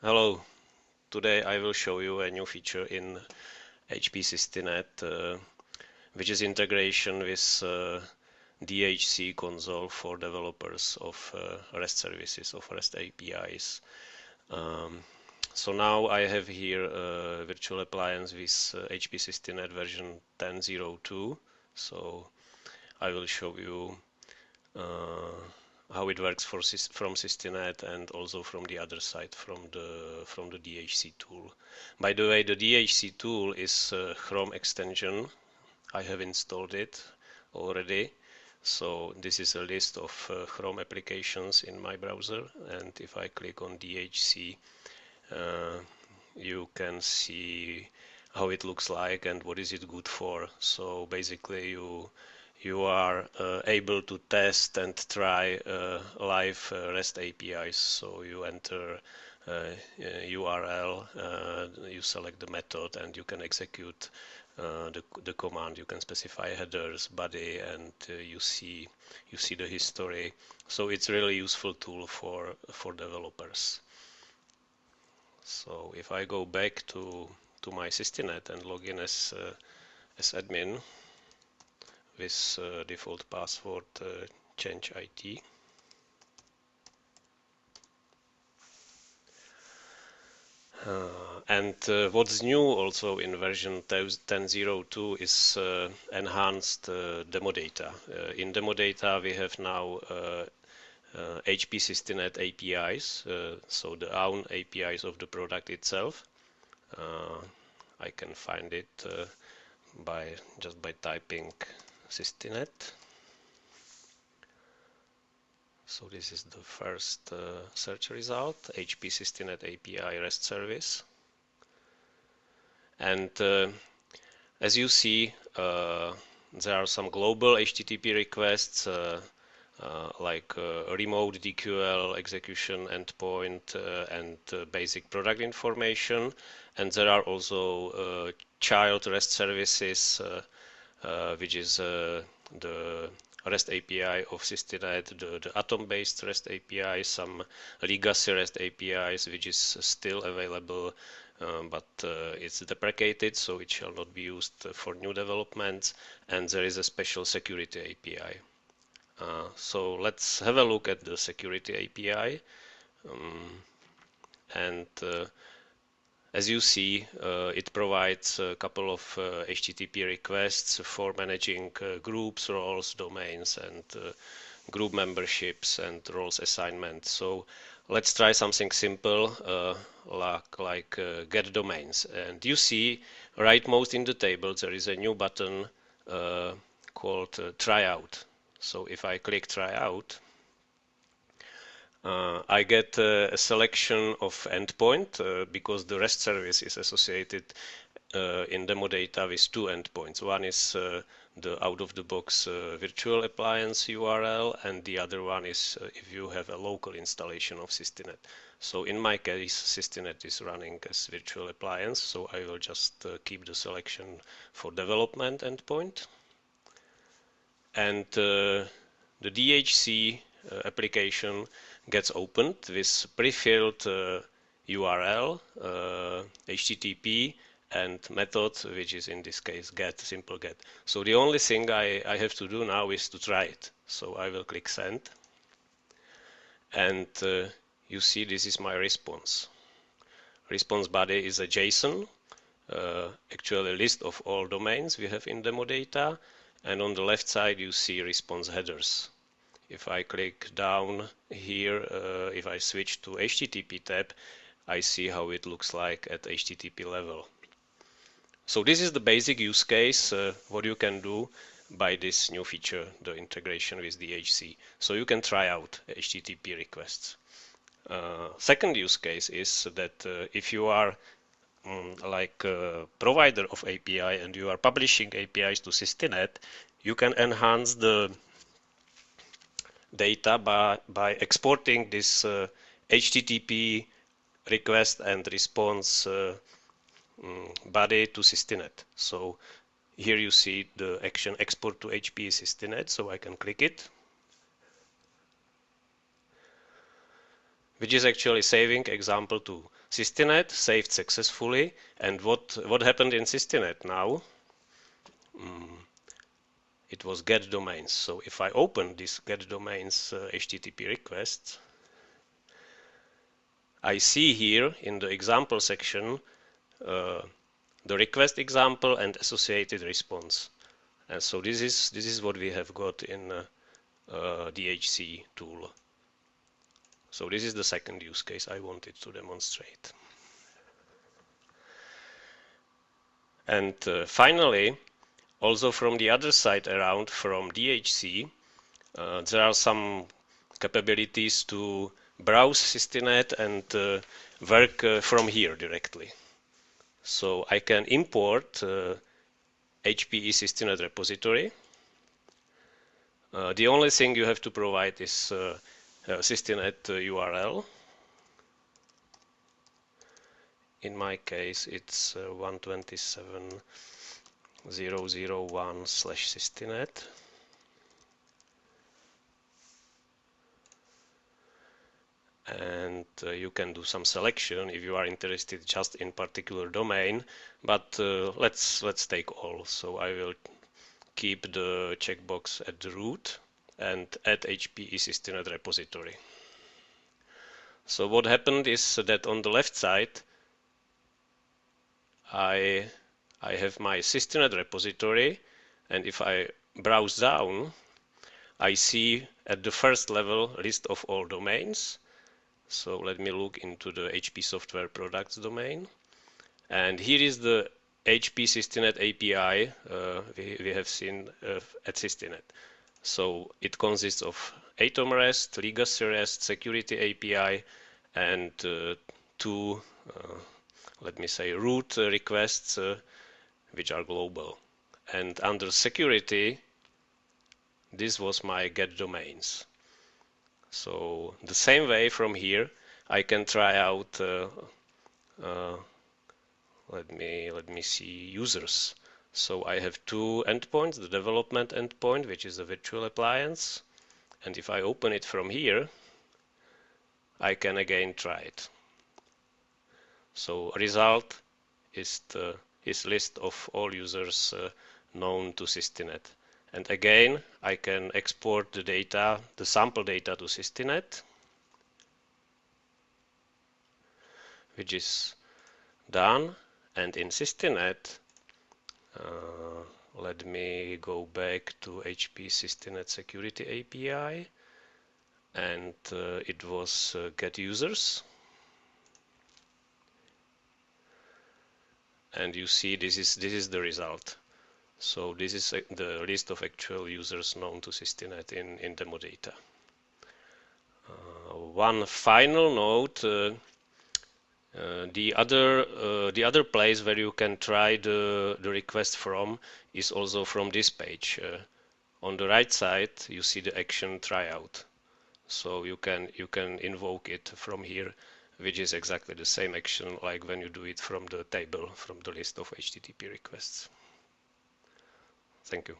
Hello, today I will show you a new feature in HP Systinet, which is integration with DHC console for developers of REST services, of REST APIs. Um, so now I have here a virtual appliance with HP Systinet version 10.02. So I will show you how it works from Systinet and also from the other side, from the DHC tool. By the way, the DHC tool is a Chrome extension. I have installed it already. So this is a list of Chrome applications in my browser, and if I click on DHC, you can see how it looks like and what is it good for. So basically you are able to test and try live REST APIs. So you enter URL, you select the method, and you can execute the command. You can specify headers, body, and you see the history. So it's really useful tool for developers. So if I go back to my Systinet and log in as admin with default password change IT. And what's new also in version 10.02 is enhanced demo data. In demo data we have now HP Systinet APIs, so the own APIs of the product itself. I can find it just by typing Systinet. So this is the first search result, HP Systinet API REST service. And as you see, there are some global HTTP requests like remote DQL execution endpoint and basic product information. And there are also child REST services, which is the REST API of Systinet, the Atom-based REST API, some legacy REST APIs, which is still available, but it's deprecated, so it shall not be used for new developments, and there is a special security API. So let's have a look at the security API. And as you see, it provides a couple of HTTP requests for managing groups, roles, domains, and group memberships and roles assignment. So let's try something simple like get domains. And you see rightmost in the table there is a new button called try out. So if I click try out, I get a selection of endpoint because the REST service is associated in demo data with two endpoints. One is the out-of-the-box virtual appliance URL, and the other one is if you have a local installation of Systinet. So in my case, Systinet is running as virtual appliance, so I will just keep the selection for development endpoint. And the DHC application gets opened with pre-filled URL, HTTP, and method, which is in this case get, simple get. So the only thing I have to do now is to try it. So I will click send, and you see this is my response. Response body is a JSON, actually a list of all domains we have in demo data, and on the left side you see response headers. If I click down here, if I switch to HTTP tab, I see how it looks like at HTTP level. So this is the basic use case, what you can do by this new feature, the integration with DHC. So you can try out HTTP requests. Second use case is that if you are like a provider of API and you are publishing APIs to Systinet, you can enhance the data by exporting this HTTP request and response body to Systinet. So here you see the action export to HP Systinet, so I can click it. which is actually saving example to Systinet, saved successfully. And what happened in Systinet now? It was get domains. So if I open this get domains HTTP request, I see here in the example section the request example and associated response. And so this is what we have got in DHC tool. So this is the second use case I wanted to demonstrate. And finally, also from the other side around, from DHC, there are some capabilities to browse Systinet and work from here directly. So I can import HPE Systinet repository. The only thing you have to provide is Systinet URL. In my case, it's 127.0.0.1/Systinet. And you can do some selection if you are interested just in particular domain, but let's take all. So I will keep the checkbox at the root and add HPE Systinet repository. So what happened is that on the left side I have my Systinet repository, and if I browse down, I see at the first level list of all domains. So let me look into the HP Software Products domain. And here is the HP Systinet API we have seen at Systinet. So it consists of Atom REST, Legacy REST, Security API, and two, let me say, root requests which are global. And under security, this was my get domains. So the same way from here, I can try out. Let me see users. So I have two endpoints: the development endpoint, which is a virtual appliance, and if I open it from here, I can again try it. So result is list of all users known to Systinet. And again, I can export the data, the sample data, to Systinet, which is done. And in Systinet, let me go back to HP Systinet Security API, and it was get users. And you see this is the result. So this is the list of actual users known to Systinet in demo data. One final note: the other place where you can try the request from is also from this page. On the right side, you see the action tryout. So you can invoke it from here, which is exactly the same action like when you do it from the table, from the list of HTTP requests. Thank you.